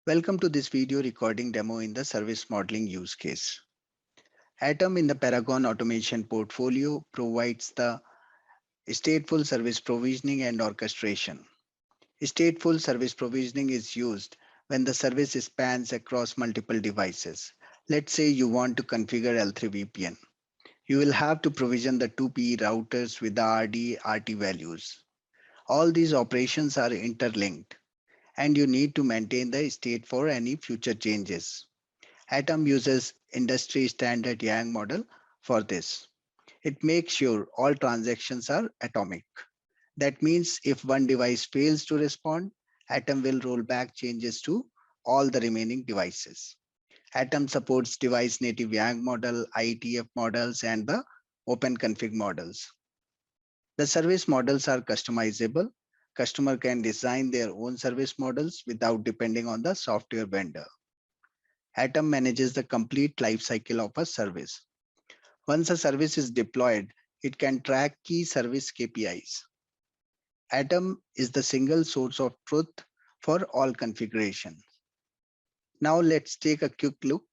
Welcome to this video recording demo in the service modeling use case. Atom in the Paragon automation portfolio provides the stateful service provisioning and orchestration. Stateful service provisioning is used when the service spans across multiple devices. Let's say you want to configure L3 VPN. You will have to provision the 2PE routers with the RD, RT values. All these operations are interlinked and you need to maintain the state for any future changes. Atom uses industry standard Yang model for this. It makes sure all transactions are atomic. That means if one device fails to respond, Atom will roll back changes to all the remaining devices. Atom supports device native Yang model, IETF models, and the open config models. The service models are customizable. Customer can design their own service models without depending on the software vendor. Atom manages the complete life cycle of a service. Once a service is deployed, it can track key service KPIs. Atom is the single source of truth for all configuration. Now let's take a quick look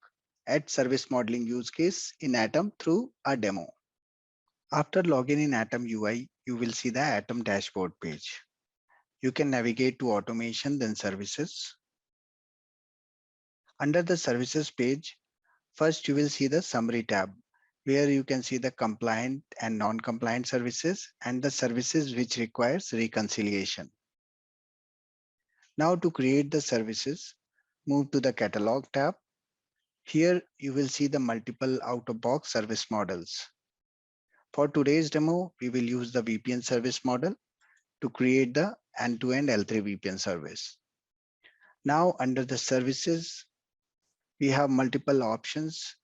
at service modeling use case in Atom through a demo. After logging in Atom UI, you will see the Atom dashboard page. You can navigate to automation, then services. Under the services page, first you will see the summary tab, where you can see the compliant and non-compliant services and the services which requires reconciliation. Now to create the services, move to the catalog tab. Here you will see the multiple out-of-box service models. For today's demo, we will use the VPN service model to create the end-to-end L3 VPN service. Now under the services, we have multiple options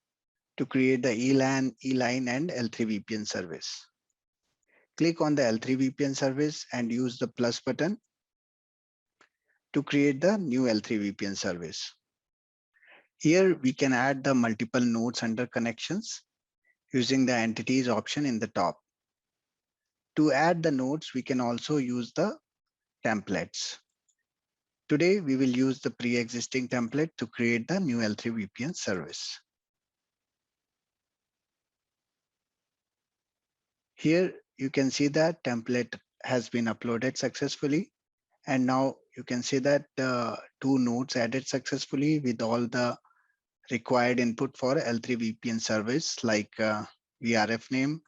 to create the ELAN, ELINE, and L3 VPN service. Click on the L3 VPN service and use the plus button to create the new L3 VPN service. Here we can add the multiple nodes under connections using the entities option in the top. To add the nodes, we can also use the templates. Today, we will use the pre-existing template to create the new L3 VPN service. Here you can see that template has been uploaded successfully. And now you can see that 2 nodes added successfully with all the required input for L3 VPN service like VRF name,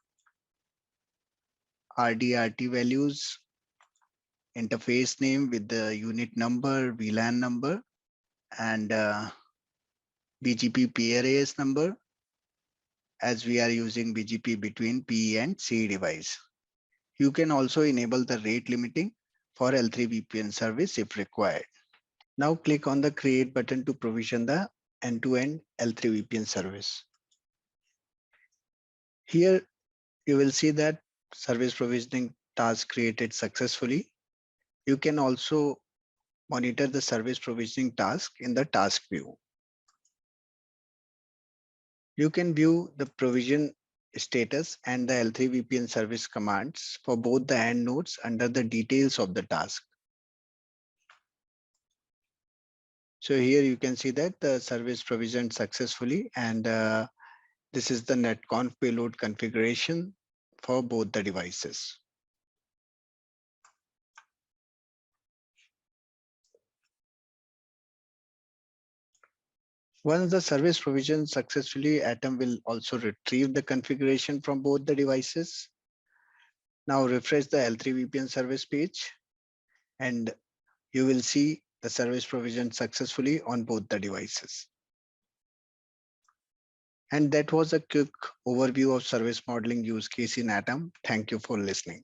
RDRT values, interface name with the unit number, VLAN number, and BGP PRAS number, as we are using BGP between PE and CE device. You can also enable the rate limiting for L3 VPN service if required. Now click on the create button to provision the end-to-end L3 VPN service. Here you will see that service provisioning task created successfully. You can also monitor the service provisioning task in the task view. You can view the provision status and the L3 VPN service commands for both the end nodes under the details of the task. So here you can see that the service provisioned successfully, and this is the NETCONF payload configuration for both the devices. Once the service provision successfully, Atom will also retrieve the configuration from both the devices. Now refresh the L3 VPN service page and you will see the service provision successfully on both the devices. And that was a quick overview of service modeling use case in Atom. Thank you for listening.